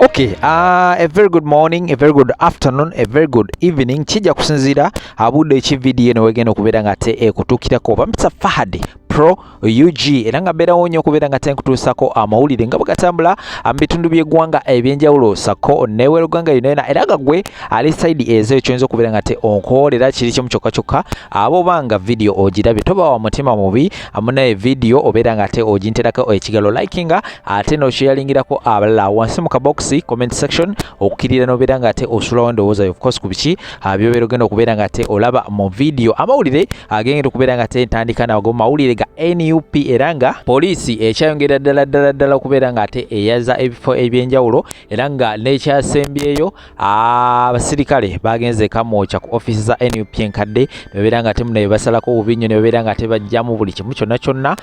Okay, a very good morning, a very good afternoon, a very good evening. Kijja kusinzira abudde ekividiyo eno wegenda okubeera nga te ekutuukirako Muntisa Fahad Pro UG era nga mbeerawo nnyo okubeera nga te nkutuusako amawulire nga bwegatambula mu bitundu by'eggwanga ebyenjawulo sako neewera eggwanga yonna era nga gwe ali sayidi ezo ekyoyinza okubeera nga te onkoolera kiri kimu kyokka kyokka abo banga vidiyo ogirabye toba wa mutima mubi amunaye vidiyo obeera nga te oginterako ekigalo likinga ate n'okyeyalingirako abalala wansi mu kabox comment section okukirira nobeera nga ate osulawo ndowooza of course ku biki byobeera ogenda okubeera nga ate olaba mu vidiyo amawulire agenda okubeera nga te ntandika nago mawulire ga NUP era nga poliisi ekyayongera ddala okubeera nga ate eyaza ebifo ebyenjawulo era nga nekyasembyeyo abasirikale bagenze kamwokya ku office za NUP enkadde nebeera nga ate muno bebasalako obubinyo nebeera nga ate bajjamu buli kimu kyonna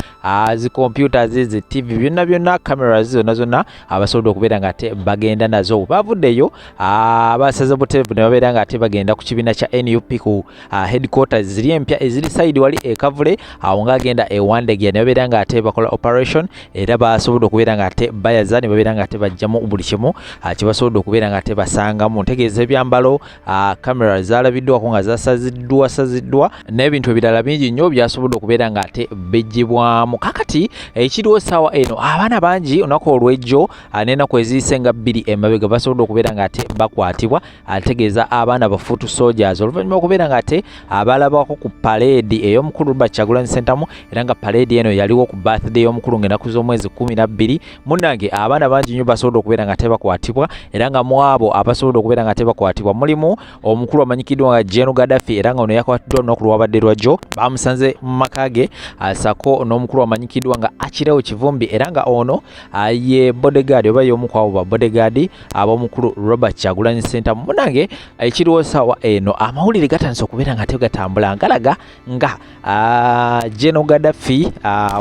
zi computers zi TV byonna cameras zonna abasobodde okubeera nga ate bagenda nazo bavuddeyo abasaze buteevu ne babeera nga ate bagenda ku kibiina kya NUP ku headquarters ziri empya eziri side wali ekavule awo ng'agenda ewandegya ne babeera nga ate bakola operation era basobodde okubeera nga ate bayaza ne babeera nga ate bajjamu buli kimu kibasobodde okubeera nga ate basangamu ntegeeza ebyambalo kamera zalabiddwako nga zasaziddwa n'ebintu ebirala bingi nnyo byasobodde okubeera nga ate bijjibwamu kakati ekiriwo saawa eno abaana bangi olunaku olw'ejjo n'ennaku eziyise nga 2 emabega basobodde okubeera nga ate bakwatibwa ategeeza abaana ba foot soldiers oluvannyuma okubeera nga ate abalabako ku parade ey'omukulu Robert Kyagulanyi Centamu era nga parade eno yaliwo ku birthday y'omukulu ng'ennaku z'omwezi 12 munnange abaana bangi nnyo basobodde okubeera nga ate bakwatibwa era nga mu abo abasobodde okubeera nga ate bakwatibwa mulimu omukulu amanyikiddwa nga Gen Gaddafi era nga ono yakwatiddwa olunaku lwabadde lwajjo bamusanze mu maka ge asako n'omukulu amanyikiddwa nga Akirewo Kivumbi era nga ono ye bodyguard oba y'omu ku abo ba bodyguard ab'omukulu Robert Kyagulanyi Centamu munnange ekiriwo saawa eno amawulire gatandise okubeera nga ate gatambula ngalaga nga Gen Gaddafi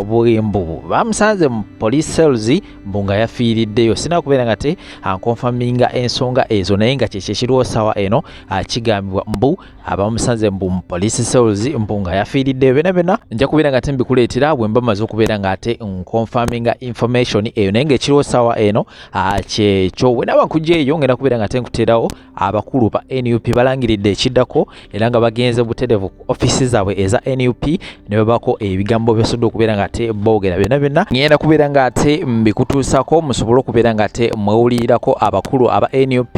bwembu bamusanze mu police cells mbu nga yafiiriddeyo sina kubeera nga te ankonfaminga ensonga ezo naye nga kyekyo ekiriwo saawa eno kigambibwa mbu abamusanze mbu mu police cells mbu nga yafiiriddeyo byonna nja kubeera nga te mbikuleetera bwe mba maze okubeera nga ate nkonfaminga information eyo naye nga ekiriwo saawa eno kyekyo we naba nkugyeeyo ngenda kubeera nga te nkuteerawo abakulu ba NUP balangiridde ekiddako era nga bagenze butereevu ku office zaabwe eza NUP ne babako ebigambo byasobodde okubeera nga ate boogera byonna ngenda kubeera nga ate mbikutuusako musobole okubeera nga ate mwewulirirako abakulu aba NUP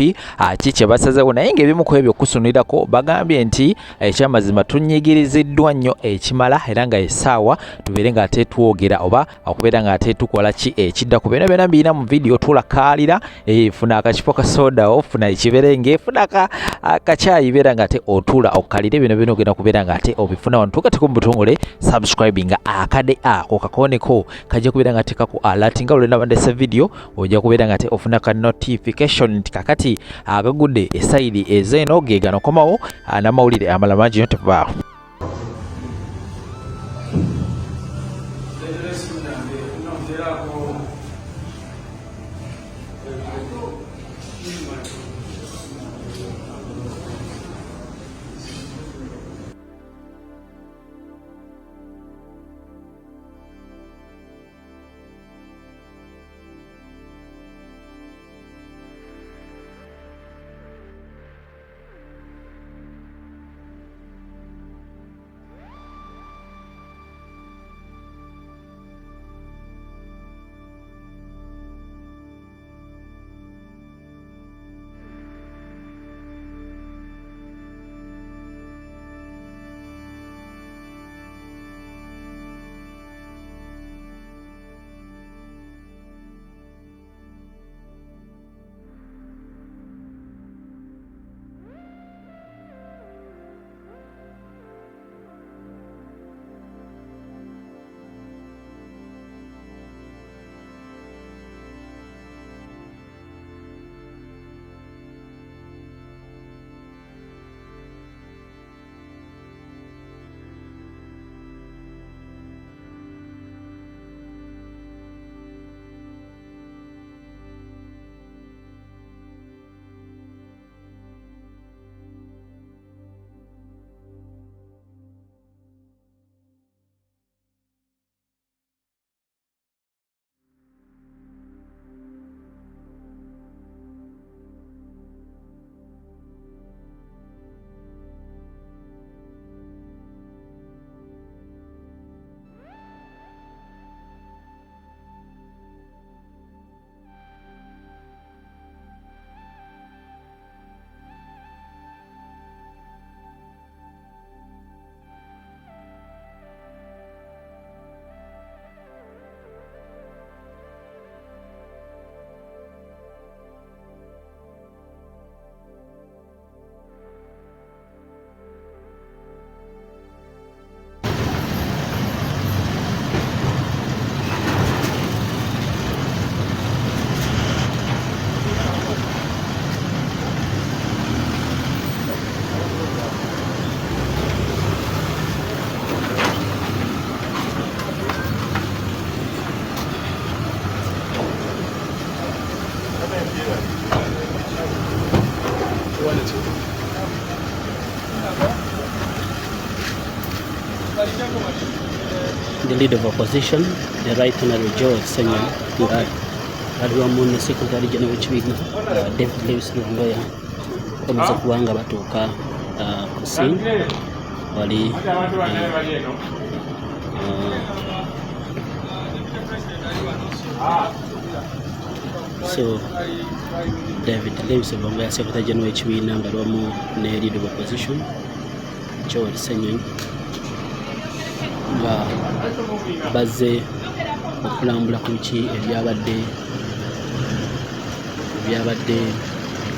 kye basazeewo naye ng'ebimu ku ebyo kusunulirako bagambye nti ekyamazima tunyigiriziddwa nnyo ekimala era nga essaawa tubeere nga ate twogera oba okubeera nga ate tukola ki ekiddako byonna mbirina mu vidiyo tulakaalira funa akakipo ka soda ofuna ekiberenge funa akacaayi beera nga ate otuula okukalire byonna ogenda kubeera nga ate obifuna wano tugateko mu butongole subscribing akade ako kakoneko kajja kubeera nga tekaku alert nga olwenda bandese video ojja kubeera nga ate ofuna ka notification nti kakati agagudde esaidi ezeeno gegano komawo n'amawulire amalala mangi nnyo tebaawo. the leader of opposition, the Right Honorable George Senya, aliwamu ne Secretary General w'ekibiina David Lewis Lwangoya bamaze kuba nga batuuka ku scene wali so David Lewis Lwangoya Secretary General w'ekibiina nga aliwamu ne leader of opposition George Senya nga bazze okulambula ku biki ebyabadde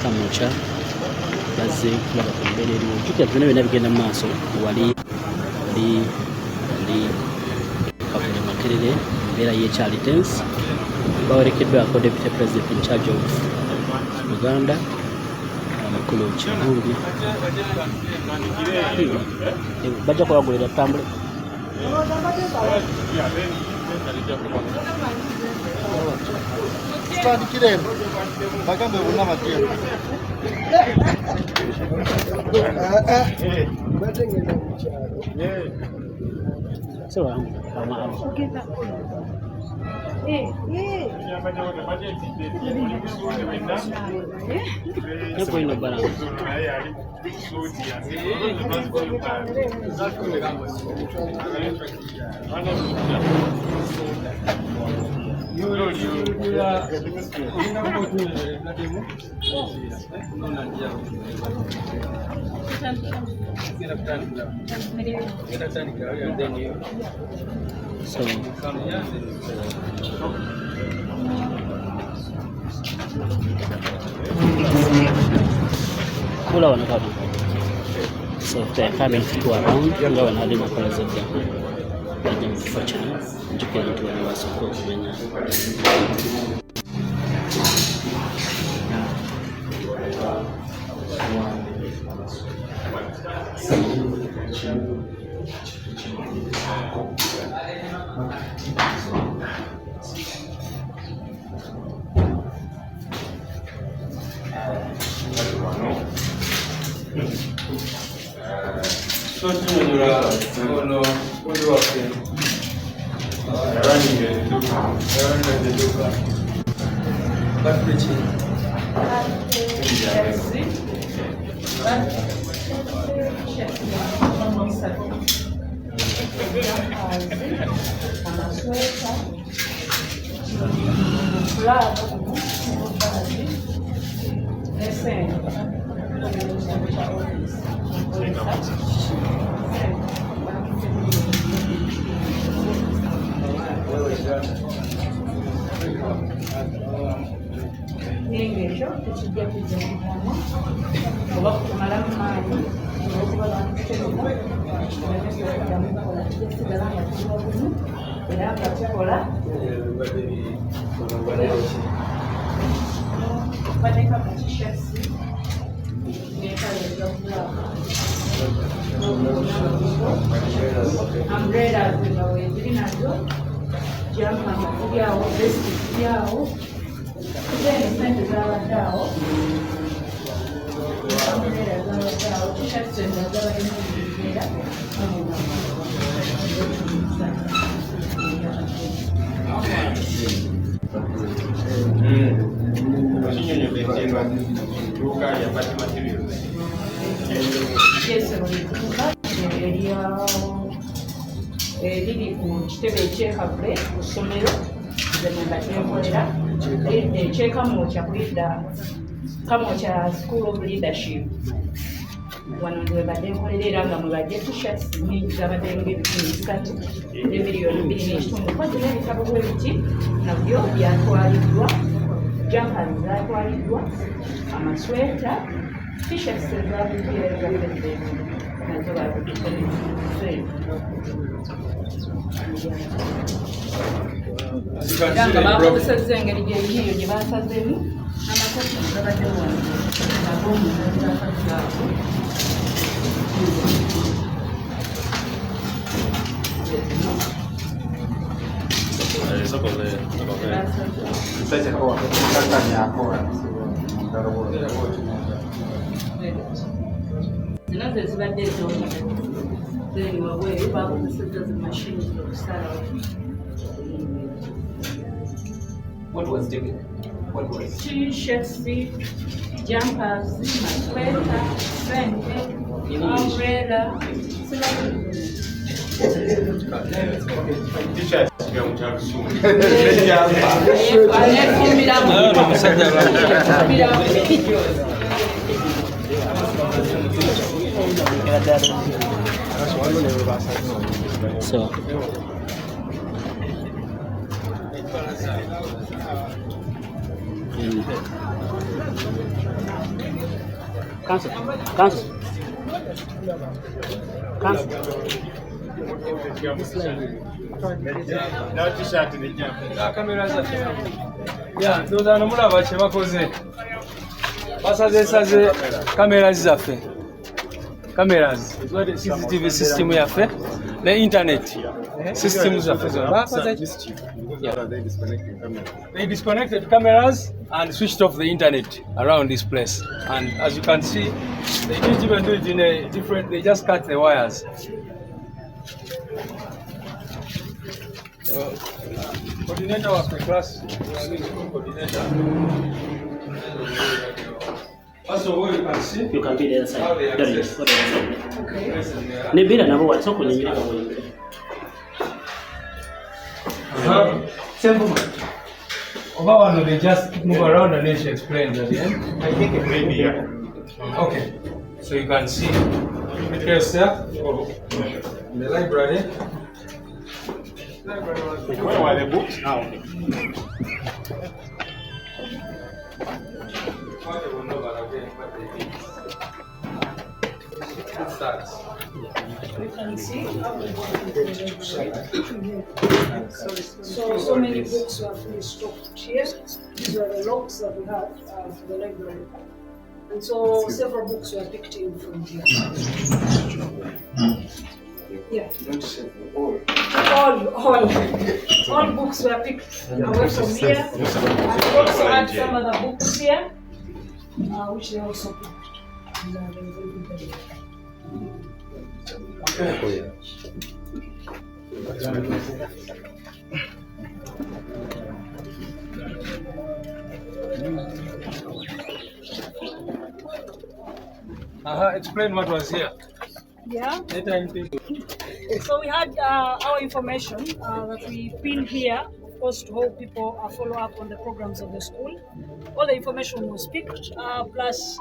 kamokya bazze kulaba ku mbeera eriwo jjukira byonna byonna bigenda mu maaso wali Kavule Makerere embeera y'ekyali tense bawerekeddwako Deputy President in charge of Uganda Amakulu Kivumbi bajja kulagulira tambule Kirembo bagambe bonna batya kula wanakadu. So they're coming to around nga wanali nakola zedda bajja mu kifo kino njukira nti wali wasooka okumenya Liri ku kitebe ekyekavule ku ssomero zegenda kyenkolera ekyekamwokya kulidda kamwokya School of Leadership wano nze badde nkolera era nga mwebadde t-shirts nnyingi zabadde ng'ebikumi bisatu ne miliyoni 2.5 kwati n'ebitabo bwe biti nabyo byatwaliddwa jampani zatwaliddwa amasweta t-shirts ezabugira za president nazo nga bakozesezza engeri gyeyiyo gye basazeemu amakosa gabadde wano ag'omunazaakazaako zino ze zibadde ez'omu Then wabweru bakozesezza zi machines okusalawo. What was taken? What was? T-shirts, jumpers, masquerade, sente, umbrella. T-shirts. So cancel. No T-shirt in the jumper. Cameras yeah, those are namulaba kye bakoze basazesaze cameras zaffe cameras CCTV system yaffe ne internet system zaffe zonna they disconnected cameras and switched off the internet around this place, and as you can see they didn't even do it in a different, they just cut the wires. Coordinator of the class, coordinator. Also, what you can see, you can be the other side. how they There it access. is. What the Okay. other side? Nebira nabo waliso kunyumira kabwe. Simple. Over one, they just move around and then she explains at the end. I think it may be here. Okay, so you can see here's there in the library. Where were the books now? It starts. You can see so many books were fully stocked here. These are the locks that we have for the library. And so several books were picked in from here. Yeah. All books were picked away from here. And we also had some other books here, which they also picked. And, they were very good there. Explain what was here. Yeah. Later people. So we had our information that we pinned here, of course, to help people follow up on the programs of the school. All the information was picked, plus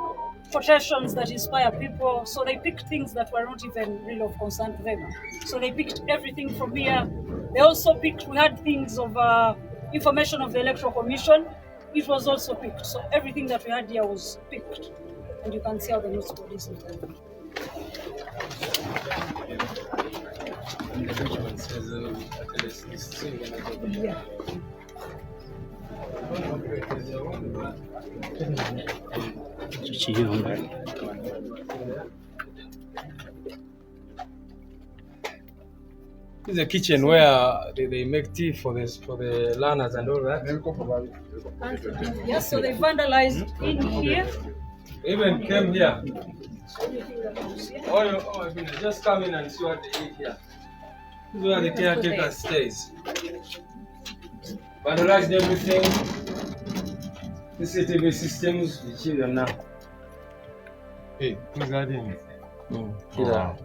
quotations that inspire people. So they picked things that were not even really of concern to them. So they picked everything from here. They also picked, we had things of information of the Electoral Commission. It was also picked. So everything that we had here was picked. And you can see how the notes board is. Yeah. This is a kitchen where they make tea for the learners and all that. Yes, so they vandalized in here. They even came here. Everything that was here. Oh my goodness, just come in and see what they eat here. This is where the caretaker stays. Vandalized everything. CCTV systems, we kill them now. Hey, who's that in? Killer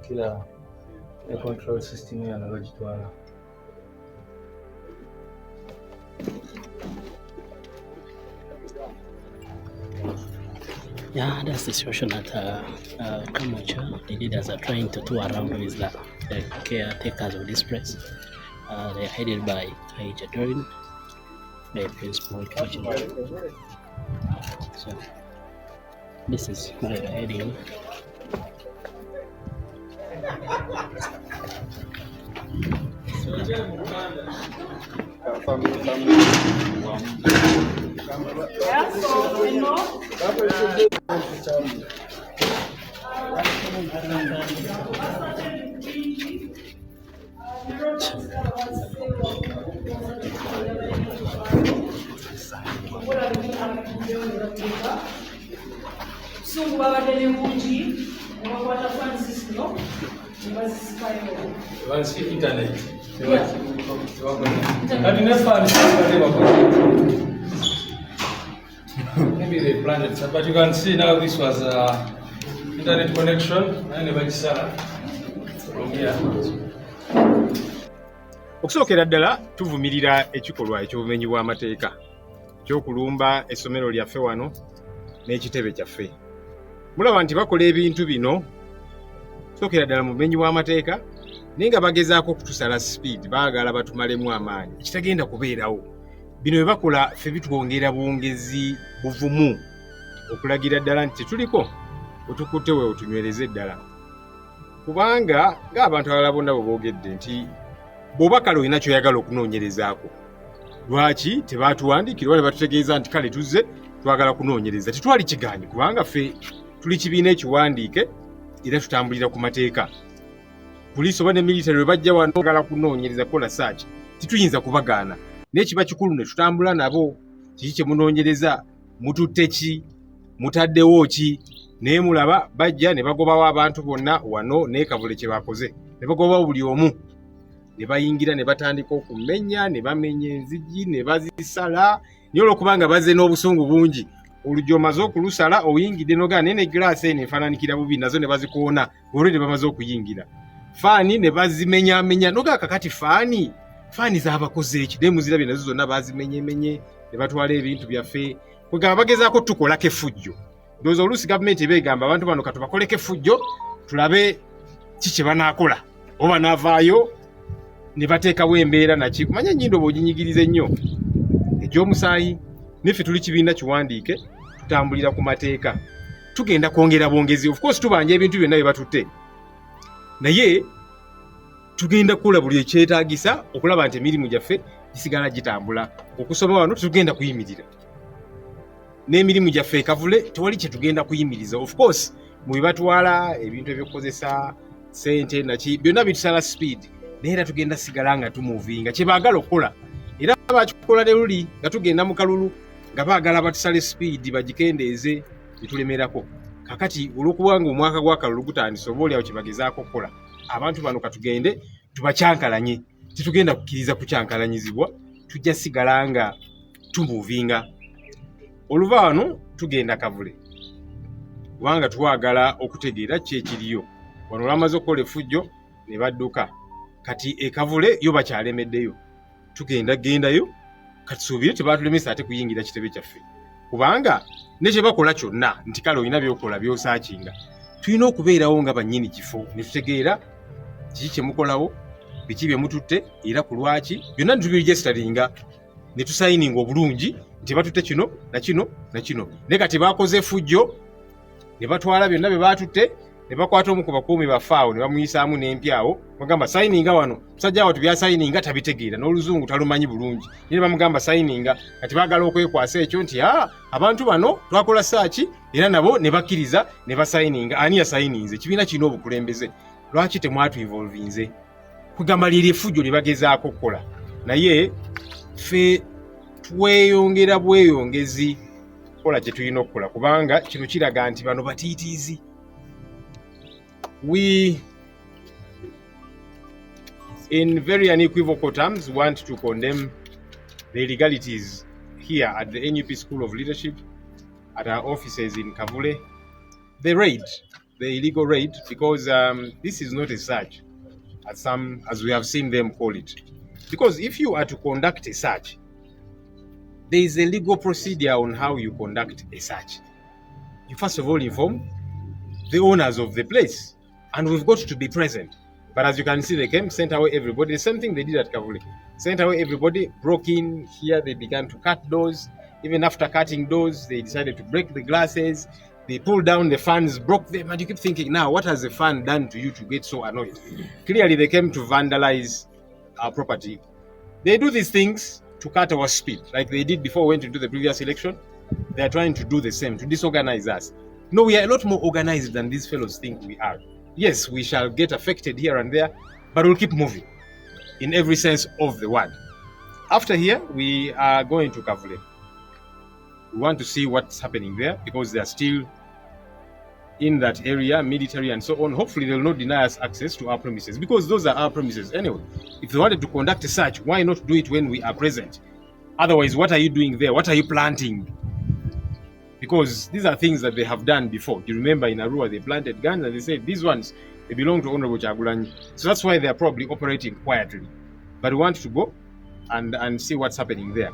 the control system here and Logitwala. Yeah, that's the situation at Kamocha. The leaders are trying to tour around with the caretakers of this place. They're headed by Kaija Dorin, the principal coaching. So, this is where they're heading. Yeah, so we know. So we have a nebakwata Francis no nebazisikayo Once internet. Yeah. And next time, maybe they planned it, but you can see now this was internet connection and from here. Okusookera ddala tuvumirira ekikolwa eky'obumenyi bw'amateeka ky'okulumba essomero lyaffe wano n'ekitebe kyaffe. Mulaba nti bakola ebintu bino sookera ddala mu bumenyi bw'amateeka naye nga bagezaako okutusala speed, baagala batumalemu amaanyi. Ekitagenda kubeerawo. Bino bye bakola ffe bitwongera bwongezi buvumu okulagira ddala nti tetuliko otukutte we otunywereze ddala. Kubanga ng'abantu abalala bonna bwe boogedde nti bw'oba kale olina ky'oyagala okunoonyerezaako. Lwaki tebaatuwandiikira ne batutegeeza nti kale tuzze twagala kunoonyereza. Tetwali kigaanyi kubanga ffe tuli kibiina ekiwandiike era tutambulira ku mateeka. Poliisi oba ne military bwe bajja wano bagala kunoonyereza kola search, tituyinza kubagaana. Naye kiba kikulu ne tutambula nabo. Kiki kye munoonyereza, mututte ki, mutaddewo ki, naye mulaba bajja ne bagobawo abantu bonna wano n'ekavule kye bakoze. Ne bagobawo buli omu. Ne bayingira ne batandika okumenya, ne bamenya enzigi, ne bazisala. Naye olwokubanga bazze n'obusungu bungi, oluggi omaze okulusala oyingidde n'ogaa naye ne giraasi eno efaananikira bubi nazo ne bazikoona olwo ne bamaze okuyingira. Faani ne bazimenyamenya n'ogaa kakati faani z'abakoze eki naye muzirabye nazo zonna bazimenyemenye ne batwala ebintu byaffe. Kwegamba bagezaako tukolako effujjo. Ndowooza oluusi gavumenti eba egamba abantu bano katubakoleko effujjo tulabe ki kye banaakola. Oba naavaayo ne bateekawo embeera naki. Kumanya ennyindo bw'oginyigiriza ennyo egy'omusaayi. Niffe tuli kibiina kiwandiike tutambulira ku mateeka. Tugenda kwongera bwongezi. Of course tubanja ebintu byonna bye batutte. Naye tugenda kukola buli ekyetaagisa okulaba nti emirimu gyaffe gisigala gitambula. Okusoma wano tugenda kuyimirira. N'emirimu gyaffe ekavule tewali kye tugenda kuyimiriza. Of course mu bibatwala ebintu ebyokukozesa ssente naki byonna bitusala speed. Naye era tugenda sigala nga tumuvinga kye baagala okukola. Era bakikola ne luli nga tugenda mu kalulu nga baagala batusale speed bagikendeeze bitulemerako. Kakati olw'okubanga omwaka gw'akalulu gutandise oba oliawo kye bagezaako okukola, abantu bano katugende tubacyankalanye. Tetugenda kukkiriza kucyankalanyizibwa, tujja sigala nga tumuvinga. Oluva wano tugenda kavule kubanga twagala okutegeera ki ekiriyo. Wano olwamaze okukola effujjo ne badduka. Kati ekavule yo bakyalemeddeyo. Tugenda gendayo katusuubire tebaatulemesa ate kuyingira kitebe kyaffe. Kubanga ne kye bakola kyonna nti kale olina by'okola by'osaakinga. Tulina okubeerawo nga bannyini kifo ne tutegeera kiki kye mukolawo, biki bye mututte era ku lwaki. Byonna ne tubiregisteringa ne tusayininga obulungi nti batutte kino na kino na kino. Ne kati baakoze effujjo ne batwala byonna bye baatutte ne bakwata omu ku bakuumi baffe awo ne bamuyisaamu n'empyawo. Bagamba sayininga wano. Musajja awo tubyasayininga tabitegeera n'oluzungu talumanyi bulungi. Ne bamugamba sayininga. Kati baagala okwekwasa ekyo nti abantu bano twakola saaki era nabo ne bakkiriza ne basayininga. Ani yasayininze? Kibiina kirina obukulembeze. Lwaki temwatu involvinze? Kugamba lyeri effujjo lye bagezaako okukola. Naye ffe tweyongera bweyongezi kola kye tulina okukola kubanga kino kiraga nti bano batiitiizi. We, in very unequivocal terms, want to condemn the illegalities here at the NUP School of Leadership, at our offices in Kavule. The raid, the illegal raid, because this is not a search, as we have seen them call it. Because if you are to conduct a search, there is a legal procedure on how you conduct a search. You first of all inform the owners of the place. And we've got to be present. But as you can see, they came, sent away everybody. The same thing they did at Kavule. Sent away everybody, broke in here. They began to cut doors. Even after cutting doors, they decided to break the glasses. They pulled down the fans, broke them. And you keep thinking, now, what has the fan done to you to get so annoyed? Clearly, they came to vandalize our property. They do these things to cut our speed, like they did before we went into the previous election. They are trying to do the same, to disorganize us. No, we are a lot more organized than these fellows think we are. Yes, we shall get affected here and there, but we'll keep moving in every sense of the word. After here, we are going to Kavule. We want to see what's happening there because they are still in that area, military and so on, hopefully they will not deny us access to our premises, because those are our premises anyway. If they wanted to conduct a search, why not do it when we are present? Otherwise, what are you doing there? What are you planting? Because these are things that they have done before. You remember in Arua, they planted guns and they said, these ones, they belong to Honorable Chagulanyi. So that's why they're probably operating quietly. But we want to go and see what's happening there.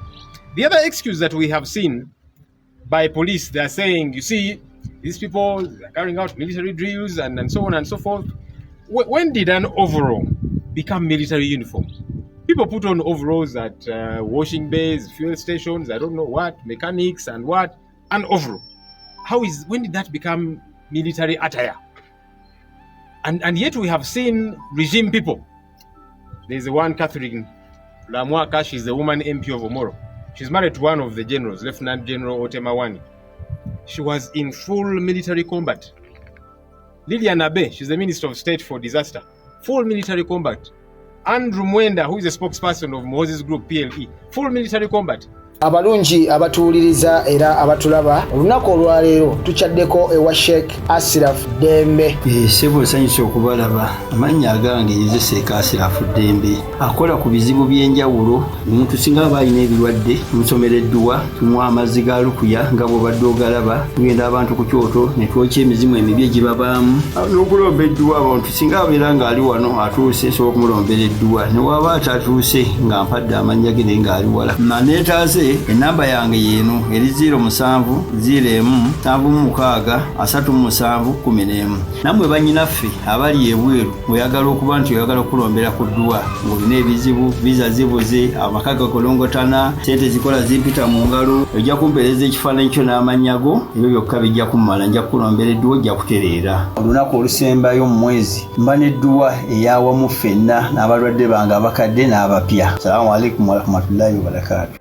The other excuse that we have seen by police, they're saying, you see, these people are carrying out military drills and so on and so forth. When did an overall become military uniform? People put on overalls at washing bays, fuel stations, I don't know what, mechanics and what, an overall. When did that become military attire? And yet we have seen regime people. There's the one, Catherine Lamwaka, she's the woman MP of Omoro. She's married to one of the generals, Lieutenant General Otemawani. She was in full military combat. Lilian Abe, she's the Minister of State for Disaster. Full military combat. Andrew Mwenda, who is a spokesperson of Moses Group PLE. Full military combat. Abalungi abatuuliriza era abatulaba olunaku olwaleero tuchaddeko ewa Sheikh Asiraf Dembe. Sebo sanyusa okubalaba amannya agange Yezeseka Asiraf Dembe akola ku bizibu by'enjawulo. Omuntu singa aba alina ebirwadde musomereddwa tumuwa amazzi ga lukuya nga bw'obadde ogalaba, tugenda abantu ku kyoto ne twokya emizimu emibi egibabaamu n'okulomba edduwa. Abantu singa abeera ng'ali wano atuuse sobola okumulombera edduwa, ne waba atatuuse nga mpadde amannya ge naye ng'ali wala. Neetaaze enamba yange yeeno eri 0707363711. Nammwe bannyinaffe abali ebweru oyagala okuba nti oyagala okulombera ku dduwa ng'olina ebizibu, viza zibuze, amaka gakolongotana, ssente zikola zimpita mu ngalo, ojja kumpeereza ekifaananyi kyo n'amannya go, ebyo byokka bijja kummala, nja kukulombera edduwa, ojja kutereera. Olunaku olusembayo mu mwezi mba n'edduwa ey'awamu ffenna n'abalwadde bange abakadde n'abapya. Salaamu alaikum warahmatullahi wabarakatuh.